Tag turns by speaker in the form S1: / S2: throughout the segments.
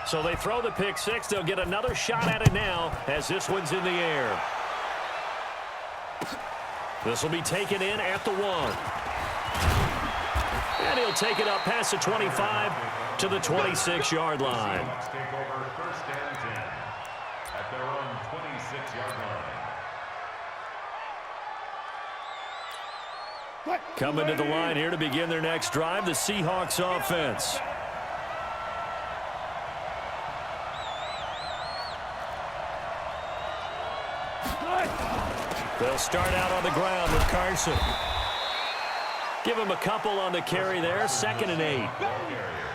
S1: So they throw the pick six. They'll get another shot at it now as this one's in the air. This will be taken in at the 1. And he'll take it up past the 25 to the 26-yard line.
S2: Take over first and 10 at their own 26-yard line.
S1: Coming to the line here to begin their next drive, the Seahawks offense. They'll start out on the ground with Carson. Give him a couple on the carry there, 2nd and 8.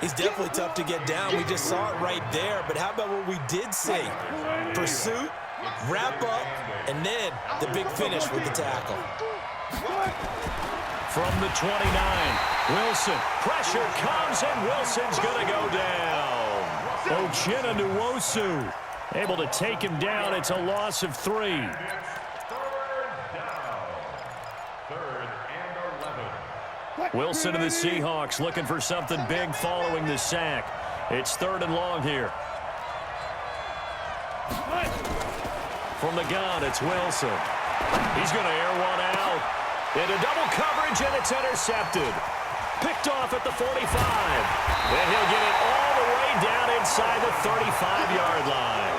S3: He's definitely tough to get down. We just saw it right there. But how about what we did see? Pursuit, wrap up, and then the big finish with the tackle.
S1: From the 29, Wilson. Pressure comes, and Wilson's going to go down. Uchenna Nwosu able to take him down. It's a loss of 3. Wilson of the Seahawks looking for something big following the sack. It's 3rd and long here. From the gun, it's Wilson. He's going to air one out. Into double coverage, and it's intercepted. Picked off at the 45. And he'll get it all the way down inside the 35-yard line.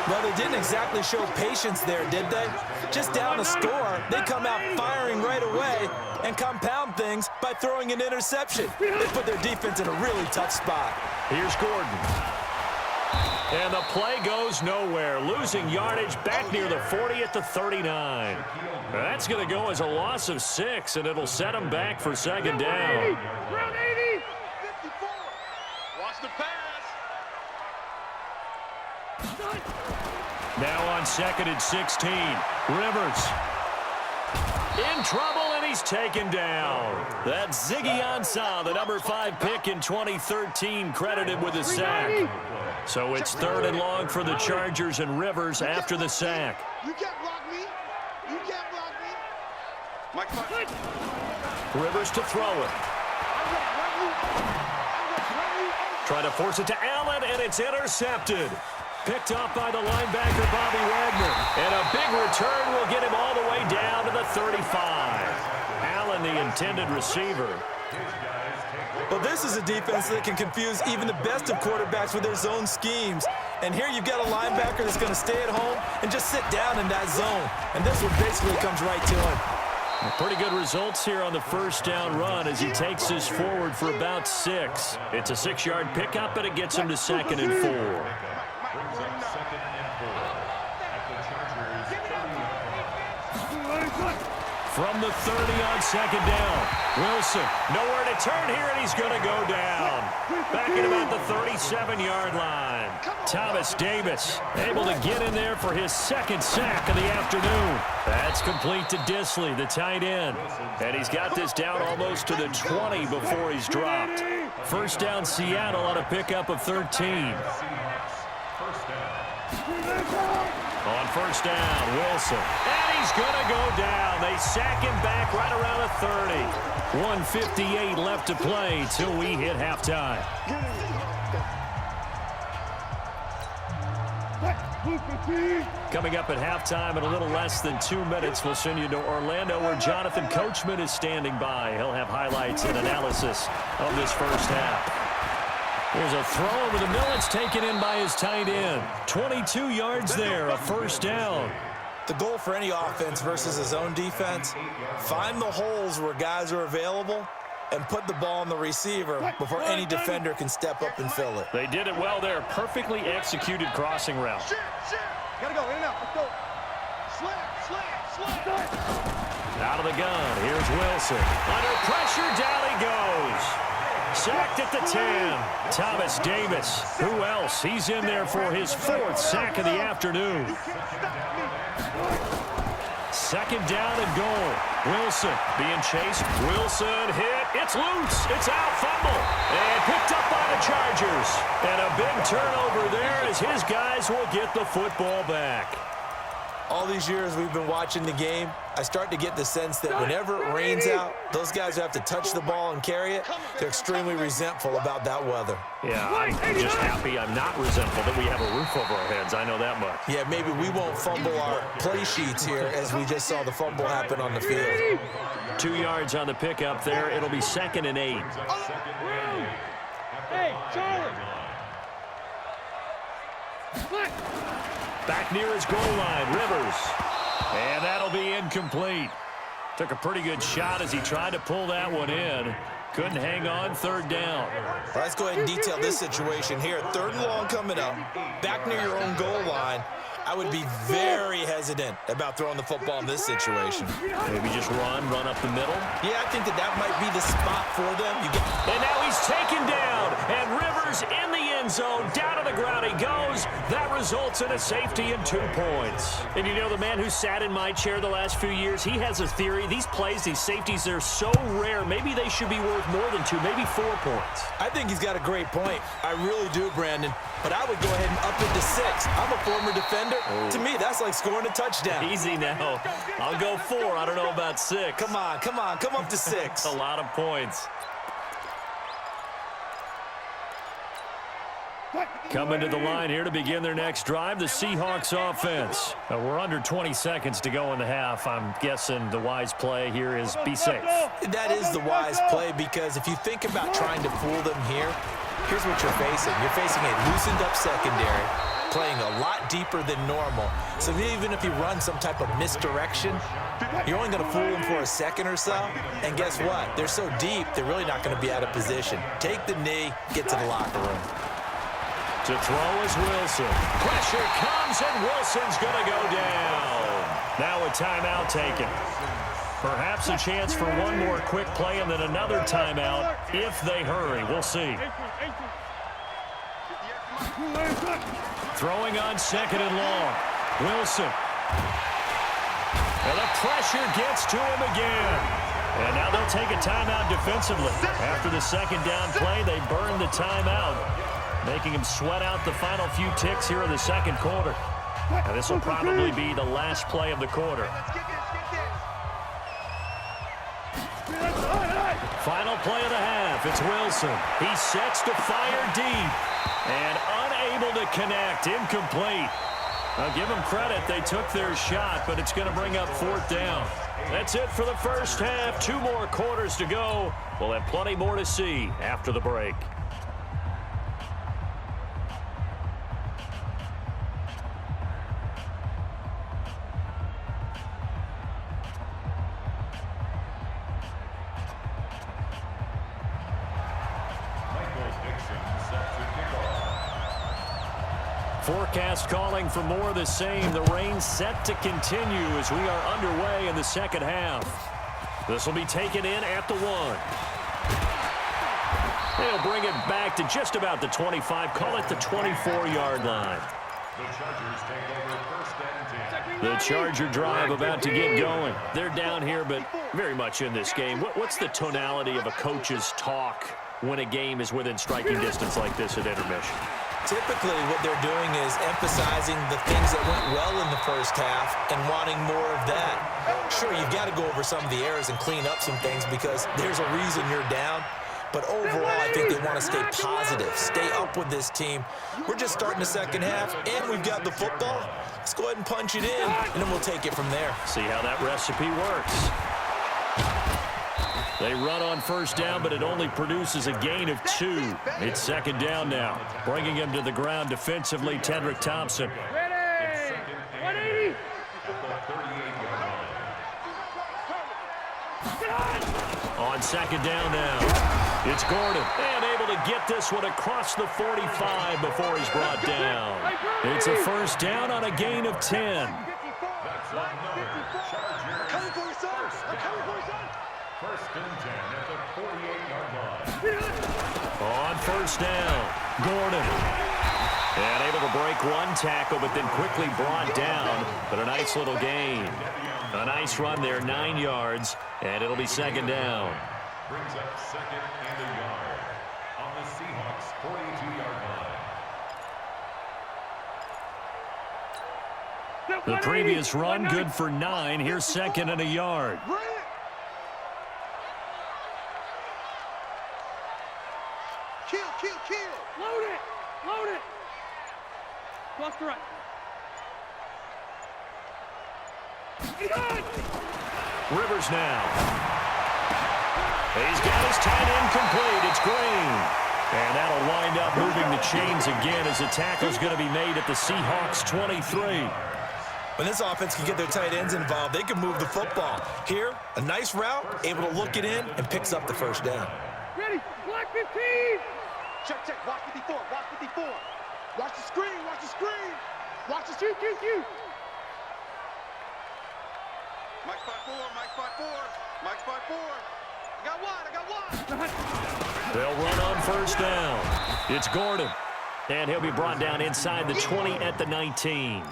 S3: Well, they didn't exactly show patience there, did they? Just down a score, they come out firing right away and compound things by throwing an interception. They put their defense in a really tough spot.
S1: Here's Gordon. And the play goes nowhere, losing yardage back near the 40 at the 39. That's going to go as a loss of 6, and it'll set them back for 2nd down.
S4: Round 80. 54. Watch the pass.
S1: Now on 2nd and 16, Rivers. In trouble, and he's taken down. That's Ziggy Ansah, the number 5 pick in 2013, credited with a sack. So it's 3rd and long for the Chargers, and Rivers after the sack.
S4: You can't block me. You can't block me.
S1: Rivers to throw it. Trying to force it to Allen, and it's intercepted. Picked up by the linebacker, Bobby Wagner. And a big return will get him all the way down to the 35. Allen, the intended receiver.
S3: Well, this is a defense that can confuse even the best of quarterbacks with their zone schemes. And here you've got a linebacker that's going to stay at home and just sit down in that zone. And this one basically comes right to him.
S1: Pretty good results here on the first down run as he takes this forward for about 6. It's a 6-yard pickup, and it gets him to 2nd and 4. From the 30 on 2nd down, Wilson nowhere to turn here, and he's going to go down. Back at about the 37-yard line. Thomas Davis able to get in there for his 2nd sack of the afternoon. That's complete to Disley, the tight end. And he's got this down almost to the 20 before he's dropped. First down, Seattle on a pickup of 13. On first down, Wilson. And he's going to go down. They sack him back right around the 30. 1:58 left to play till we hit halftime. Coming up at halftime in a little less than 2 minutes, we'll send you to Orlando where Jonathan Coachman is standing by. He'll have highlights and analysis of this first half. There's a throw over the middle. It's taken in by his tight end. 22 yards there, a first down.
S3: The goal for any offense versus his own defense, find the holes where guys are available and put the ball on the receiver before any defender can step up and fill it.
S1: They did it well there. Perfectly executed crossing route.
S4: Gotta go, in and out. Let's go. Slap.
S1: Out of the gun. Here's Wilson. Under pressure, down he goes. Sacked at the 10. Thomas Davis. Who else? He's in there for his 4th sack of the afternoon. 2nd down and goal. Wilson being chased. Wilson hit. It's loose. It's out. Fumble. And picked up by the Chargers. And a big turnover there as his guys will get the football back.
S3: All these years we've been watching the game, I start to get the sense that whenever it rains out, those guys who have to touch the ball and carry it, they're extremely resentful about that weather.
S1: Yeah, I'm just happy I'm not resentful that we have a roof over our heads. I know that much.
S3: Yeah, maybe we won't fumble our play sheets here as we just saw the fumble happen on the field.
S1: 2 yards on the pickup there. It'll be 2nd and 8.
S5: Hey, Charlie.
S1: Back near his goal line, Rivers. And that'll be incomplete. Took a pretty good shot as he tried to pull that one in. Couldn't hang on, 3rd down.
S3: Let's go ahead and detail this situation here. 3rd and long coming up. Back near your own goal line. I would be very hesitant about throwing the football in this situation.
S1: Maybe just run up the middle.
S3: Yeah, I think that might be the spot for them.
S1: And now he's taken down. And Rivers in the end zone. Down to the ground he goes. That results in a safety and 2 points. And you know, the man who sat in my chair the last few years, he has a theory. These plays, these safeties, they're so rare. Maybe they should be worth more than 2, maybe 4 points.
S3: I think he's got a great point. I really do, Brandon. But I would go ahead and up it to 6. I'm a former defender. To me, that's like scoring a touchdown.
S1: Easy now. I'll go 4. I don't know about 6.
S3: Come on. Come up to 6.
S1: A lot of points. Coming to the line here to begin their next drive, the Seahawks offense. We're under 20 seconds to go in the half. I'm guessing the wise play here is be safe.
S3: That is the wise play, because if you think about trying to fool them here, here's what you're facing. You're facing a loosened up secondary, playing a lot deeper than normal. So even if you run some type of misdirection, you're only going to fool them for a second or so. And guess what? They're so deep, they're really not going to be out of position. Take the knee, get to the locker room.
S1: To throw is Wilson. Pressure comes, and Wilson's going to go down. Now a timeout taken. Perhaps a chance for one more quick play and then another timeout if they hurry. We'll see. Throwing on 2nd and long. Wilson. And the pressure gets to him again. And now they'll take a timeout defensively. After the 2nd down play, they burn the timeout, making him sweat out the final few ticks here in the 2nd quarter. And this will probably be the last play of the quarter. Final play of the half. It's Wilson. He sets to fire deep and unable to connect. Incomplete. I'll give them credit. They took their shot, but it's going to bring up 4th down. That's it for the first half. 2 more quarters to go. We'll have plenty more to see after the break. Forecast calling for more of the same. The rain set to continue as we are underway in the 2nd half. This will be taken in at the 1. They'll bring it back to just about the 25. Call it the 24-yard line.
S2: The Chargers take over 1st and 10.
S1: The Charger drive about to get going. They're down here, but very much in this game. What's the tonality of a coach's talk when a game is within striking distance like this at intermission?
S3: Typically, what they're doing is emphasizing the things that went well in the first half and wanting more of that. Sure, you've got to go over some of the errors and clean up some things because there's a reason you're down. But overall, I think they want to stay positive, stay up with this team. We're just starting the 2nd half, and we've got the football. Let's go ahead and punch it in, and then we'll take it from there.
S1: See how that recipe works. They run on 1st down, but it only produces a gain of 2. It's 2nd down now. Bringing him to the ground defensively, Tedrick Thompson.
S5: Ready. 180.
S1: On 2nd down now, it's Gordon. And able to get this one across the 45 before he's brought down. It's a 1st down on a gain of 10.
S4: Coming for his son. Coming for his son.
S2: 1st and 10 at the 48-yard line.
S1: On 1st down, Gordon. And able to break one tackle, but then quickly brought down. But a nice little gain. A nice run there, 9 yards, and it'll be 2nd down.
S2: Brings up 2nd and a yard on the Seahawks' 42-yard line.
S1: The previous run, good for 9. Here's second and a yard.
S4: Kill, kill, kill.
S5: Load it. Load it. Cross the right.
S1: Rivers now. He's got his tight end complete. It's Green. And that'll wind up moving the chains again as the tackle's going to be made at the Seahawks 23.
S3: When this offense can get their tight ends involved, they can move the football. Here, a nice route, able to look it in, and picks up the first down.
S5: Ready. Black 15.
S4: Check, check. Watch 54. Watch 54. Watch the screen. Watch the screen. Watch the
S5: Q.
S4: Mike 5-4. Mike 5-4. Mike 5-4. I got one.
S1: They'll run on first down. It's Gordon. And he'll be brought down inside the 20 at the 19.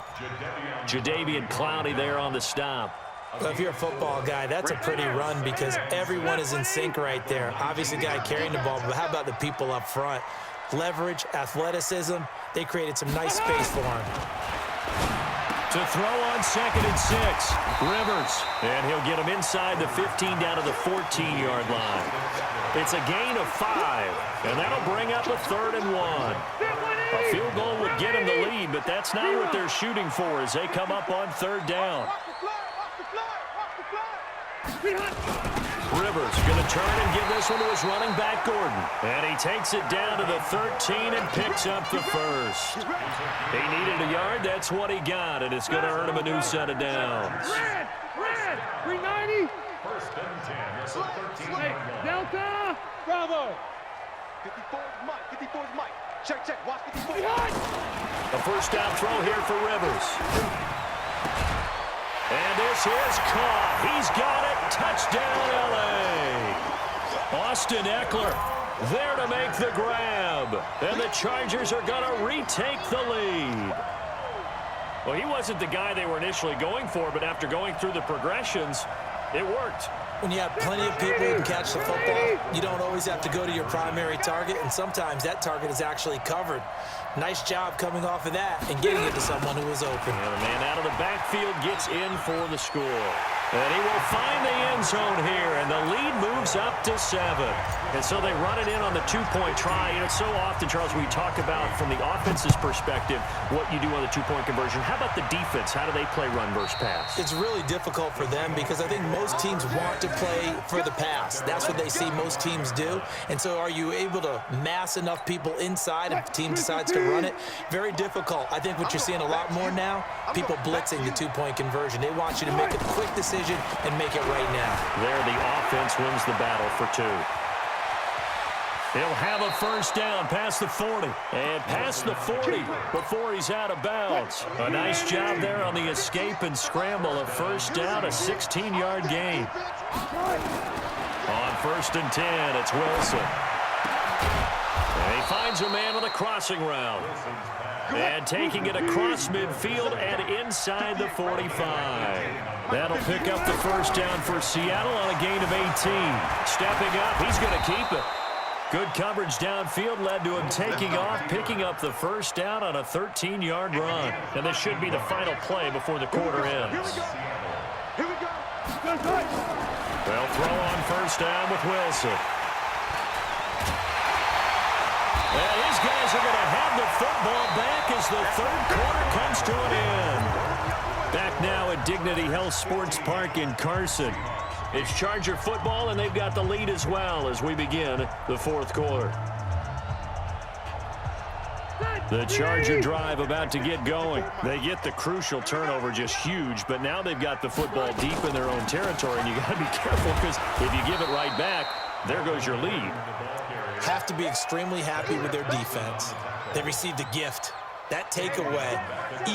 S1: Jadeveon Clowney there on the stop.
S3: Well, if you're a football guy, that's a pretty run because everyone is in sync right there. Obviously, the guy carrying the ball, but how about the people up front? Leverage, athleticism, they created some nice space for him.
S1: To throw on second and 6, Rivers. And he'll get him inside the 15 down to the 14-yard line. It's a gain of 5, and that'll bring up a 3rd and 1. A field goal would get him the lead, but that's not what they're shooting for as they come up on 3rd down. Rivers going to turn and give this one to his running back, Gordon. And he takes it down to the 13 and picks up the first. He needed a yard. That's what he got, and it's going to earn him a new set of downs.
S5: Red. 390.
S2: First and 10. That's a 13.
S5: Hey, Delta. Bravo.
S4: 54 is Mike. 54 is Mike. Check, check. Watch 54.
S1: A first down throw here for Rivers. And this is caught. He's got it. Touchdown, L.A. Austin Eckler there to make the grab. And the Chargers are going to retake the lead. Well, he wasn't the guy they were initially going for, but after going through the progressions, it worked.
S3: When you have plenty of people who can catch the football, you don't always have to go to your primary target, and sometimes that target is actually covered. Nice job coming off of that and getting it to someone who was open.
S1: And the man out of the backfield gets in for the score. And he will find the end zone here, and the lead moves up to 7. And so they run it in on the 2-point try. You know, so often, Charles, we talk about from the offense's perspective what you do on the 2-point conversion. How about the defense? How do they play run versus pass?
S3: It's really difficult for them because I think most teams want to play for the pass. That's what they see most teams do. And so are you able to mass enough people inside if the team decides to run it? Very difficult. I think what you're seeing a lot more now, people blitzing the 2-point conversion. They want you to make a quick decision and make it right now.
S1: There, the offense wins the battle for 2. He'll have a first down past the 40 and past the 40 before he's out of bounds. A nice job there on the escape and scramble. A first down, a 16-yard gain. On first and 10, it's Wilson. And he finds a man with a crossing route. And taking it across midfield and inside the 45. That'll pick up the first down for Seattle on a gain of 18. Stepping up, he's going to keep it. Good coverage downfield led to him taking off, picking up the first down on a 13-yard run. And this should be the final play before the quarter ends.
S4: Here we go.
S1: They'll throw on first down with Wilson. And his guys are going to have the football back as the third quarter comes to an end. Back now at Dignity Health Sports Park in Carson. It's Charger football, and they've got the lead as well as we begin the fourth quarter. The Charger drive about to get going. They get the crucial turnover, just huge, but now they've got the football deep in their own territory, and you got to be careful because if you give it right back, there goes your lead.
S3: Have to be extremely happy with their defense. They received a gift. That takeaway,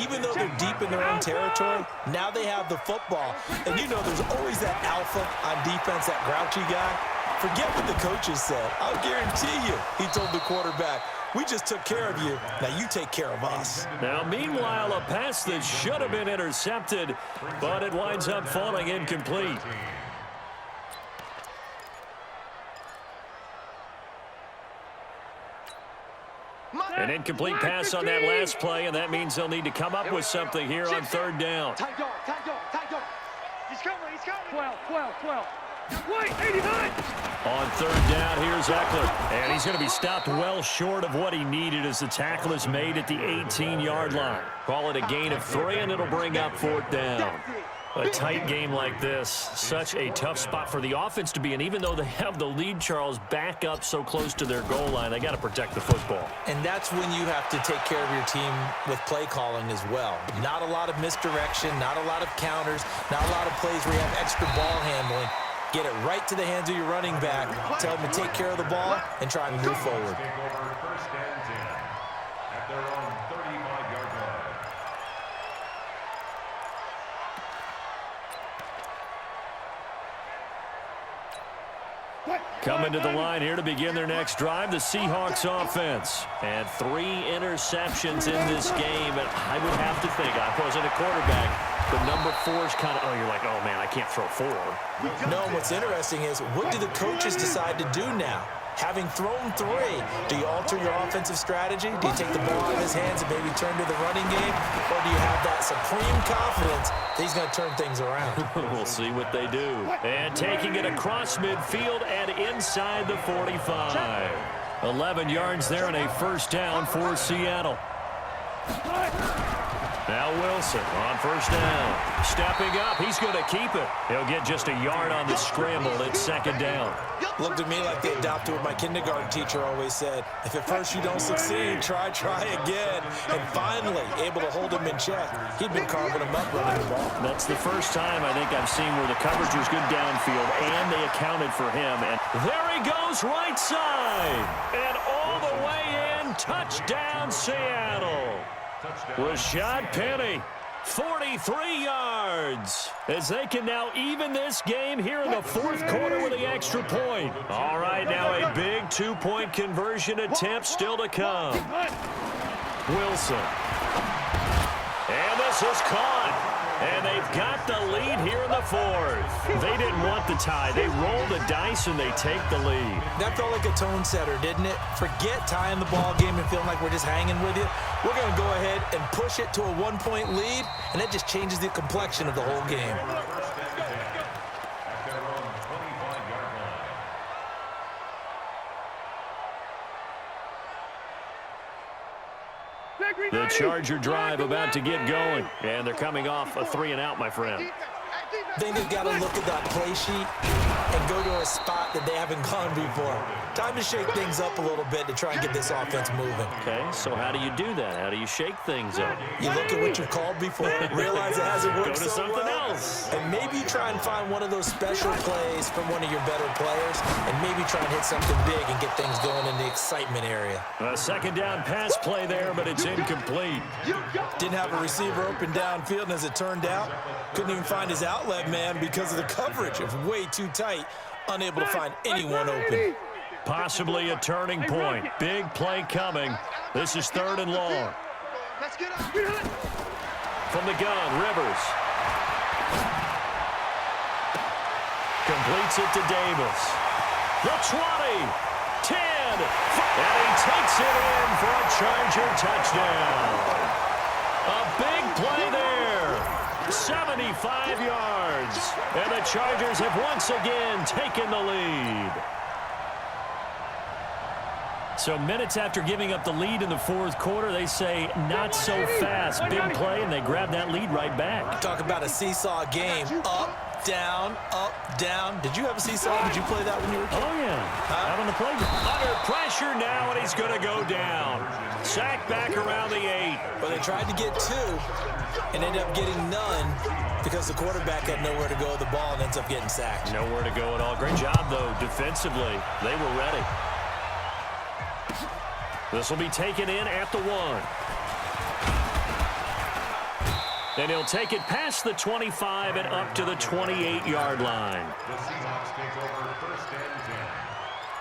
S3: even though they're deep in their own territory, now they have the football. And you know there's always that alpha on defense, that grouchy guy. Forget what the coaches said. I'll guarantee you, he told the quarterback, we just took care of you. Now you take care of us.
S1: Now, meanwhile, a pass that should have been intercepted, but it winds up falling incomplete. An incomplete pass on that last play, and that means they'll need to come up with something here on third down.
S5: Tight dog. He's coming. 12. Wait, 89.
S1: On third down, here's Eckler. And he's going to be stopped well short of what he needed as the tackle is made at the 18-yard line. Call it a gain of 3, and it'll bring up fourth down. A tight game like this, such a tough spot for the offense to be in. Even though they have the lead, Charles, back up so close to their goal line, they got to protect the football.
S3: And that's when you have to take care of your team with play calling as well. Not a lot of misdirection, not a lot of counters, not a lot of plays where you have extra ball handling. Get it right to the hands of your running back. Tell them to take care of the ball and try and move forward.
S2: Take over first and 10 at their own 35-yard line.
S1: Coming to the line here to begin their next drive, the Seahawks offense. And 3 interceptions in this game. And I would have to think, I wasn't a quarterback, but number 4 is kind of, you're like, oh, man, I can't throw 4.
S3: No, what's interesting is, what do the coaches decide to do now? Having thrown 3, do you alter your offensive strategy? Do you take the ball out of his hands and maybe turn to the running game? Or do you have that supreme confidence that he's going to turn things around?
S1: We'll see what they do. And taking it across midfield and inside the 45. 11 yards there and a first down for Seattle. Now Wilson on first down. Stepping up, he's going to keep it. He'll get just a yard on the scramble. It's second down.
S3: Looked at me like they adopted what my kindergarten teacher always said. If at first you don't succeed, try again. And finally, able to hold him in check. He'd been carving him up running the ball.
S1: That's the first time I think I've seen where the coverage was good downfield, and they accounted for him. And there he goes, right side. And all the way in, touchdown Seattle. Rashad Penny, 43 yards, as they can now even this game here in the fourth quarter with the extra point. All right, now a big 2-point conversion attempt still to come. Wilson. And this is caught. And they've got the lead here in the fourth. They didn't want the tie. They rolled the dice and they take the lead.
S3: That felt like a tone setter, didn't it? Forget tying the ball game and feeling like we're just hanging with you. We're going to go ahead and push it to a 1-point lead, and that just changes the complexion of the whole game.
S1: The Charger drive about to get going, and they're coming off a 3-and-out, my friend.
S3: I think they've got to look at that play sheet and go to a spot that they haven't gone before. Time to shake things up a little bit to try and get this offense moving.
S1: Okay, so how do you do that? How do you shake things up?
S3: You look at what you've called before, realize it hasn't worked
S1: Go to
S3: so
S1: something
S3: well,
S1: else.
S3: and maybe you try and find one of those special plays from one of your better players, and maybe try and hit something big and get things going in the excitement area.
S1: A second down pass play there, but it's incomplete.
S3: Didn't have a receiver open downfield, and as it turned out, couldn't even find his outlet man because of the coverage. It was way too tight, unable to find anyone open.
S1: Possibly a turning point. Big play coming. This is 3rd and long.
S4: Let's get up.
S1: From the gun, Rivers. Completes it to Davis. The 20, 10, and he takes it in for a Charger touchdown. A big play there. 75 yards. And the Chargers have once again taken the lead. So minutes after giving up the lead in the fourth quarter, they say not so fast. Big play, and they grab that lead right back.
S3: Talk about a seesaw game. Up, down, up, down. Did you have a seesaw? Did you play that when you were a kid?
S1: Oh, yeah. Out on the playground. Under pressure now, and he's going to go down. Sacked back around the 8.
S3: But they tried to get 2 and ended up getting none because the quarterback had nowhere to go with the ball and ends up getting sacked.
S1: Nowhere to go at all. Great job, though, defensively. They were ready. This will be taken in at the 1. And he'll take it past the 25 and up to the 28-yard line.
S2: The Seahawks take over first and 10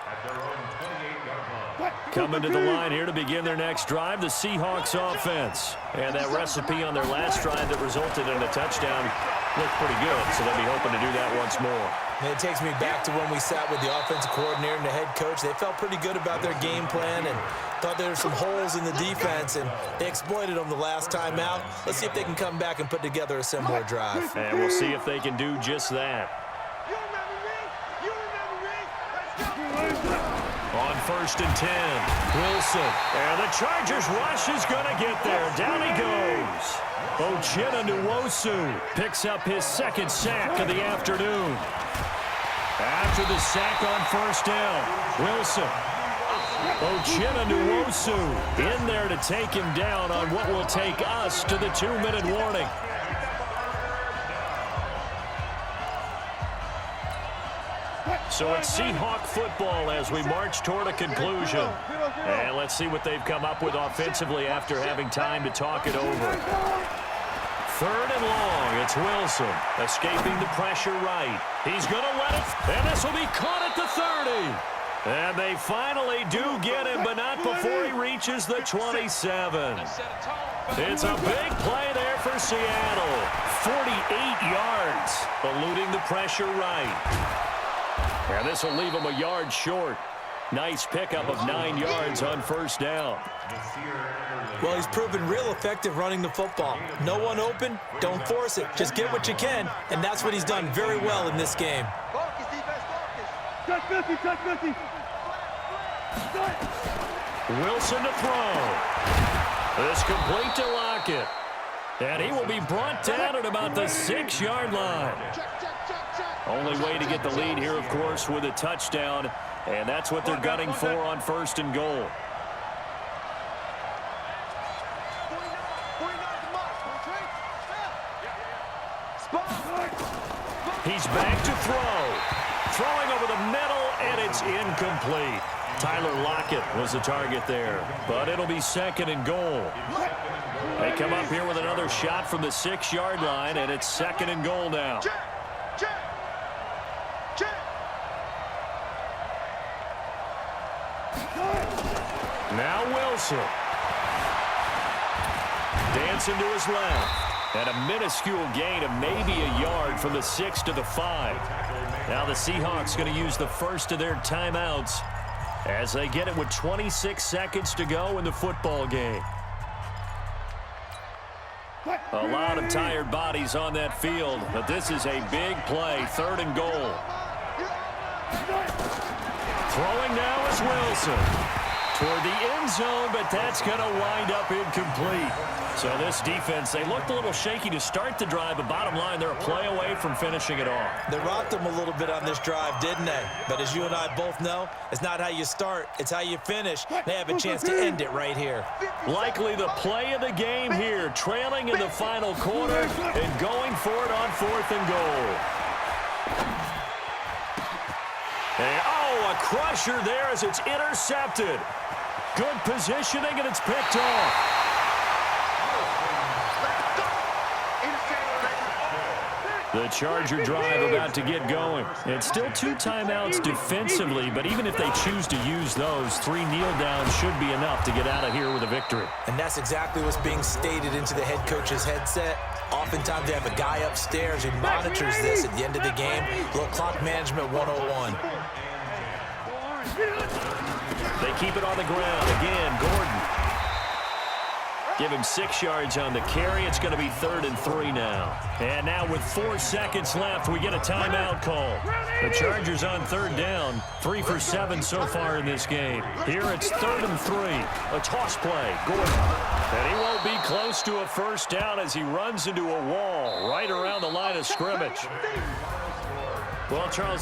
S2: at their own 28-yard line.
S1: Coming to the line here to begin their next drive, the Seahawks offense. And that recipe on their last drive that resulted in a touchdown looked pretty good, so they'll be hoping to do that once more.
S3: And it takes me back to when we sat with the offensive coordinator and the head coach. They felt pretty good about their game plan and thought there were some holes in the defense, and they exploited them the last time out. Let's see if they can come back and put together a similar drive.
S1: And we'll see if they can do just that. On 1st and 10, Wilson. And the Chargers rush is going to get there. Down he goes. Uchenna picks up his 2nd sack of the afternoon. After the sack on 1st down, Wilson. Uchenna in there to take him down on what will take us to the 2-minute warning. So it's Seahawk football as we march toward a conclusion. And let's see what they've come up with offensively after having time to talk it over. 3rd and long, it's Wilson, escaping the pressure right. He's going to let it, and this will be caught at the 30. And they finally do get him, but not before he reaches the 27. It's a big play there for Seattle. 48 yards, eluding the pressure right. And this will leave him a yard short. Nice pickup of 9 yards on 1st down.
S3: Well, he's proven real effective running the football. No one open, don't force it. Just get what you can, and that's what he's done very well in this game.
S4: Focus, defense, focus.
S5: Touch 50, touch 50.
S1: Wilson to throw. This complete to Lockett. And he will be brought down at about the 6-yard line. Only way to get the lead here, of course, with a touchdown. And that's what they're gunning for on 1st and goal. He's back to throw. Throwing over the middle, and it's incomplete. Tyler Lockett was the target there, but it'll be 2nd and goal. They come up here with another shot from the 6-yard line, and it's 2nd and goal now. Now Wilson. Dancing to his left. And a minuscule gain of maybe a yard from the 6 to the 5. Now the Seahawks going to use the first of their timeouts as they get it with 26 seconds to go in the football game. A lot of tired bodies on that field, but this is a big play, 3rd and goal. Throwing now is Wilson. Toward the end zone, but that's going to wind up incomplete. So this defense, they looked a little shaky to start the drive, but bottom line, they're a play away from finishing it off.
S3: They rocked them a little bit on this drive, didn't they? But as you and I both know, it's not how you start, it's how you finish. They have a chance to end it right here.
S1: Likely the play of the game here, trailing in the final quarter and going for it on 4th and goal. And, a crusher there as it's intercepted. Good positioning, and it's picked off. The Charger drive about to get going. It's still 2 timeouts defensively, but even if they choose to use those, 3 kneel downs should be enough to get out of here with a victory.
S3: And that's exactly what's being stated into the head coach's headset. Oftentimes they have a guy upstairs who monitors this at the end of the game. A little clock management 101.
S1: They keep it on the ground. Again, Gordon. Give him 6 yards on the carry. It's going to be 3rd and 3 now. And now with 4 seconds left, we get a timeout call. The Chargers on 3rd down. 3 for 7 so far in this game. Here it's 3rd and 3. A toss play. Gordon. And he won't be close to a 1st down as he runs into a wall right around the line of scrimmage. Well, Charles.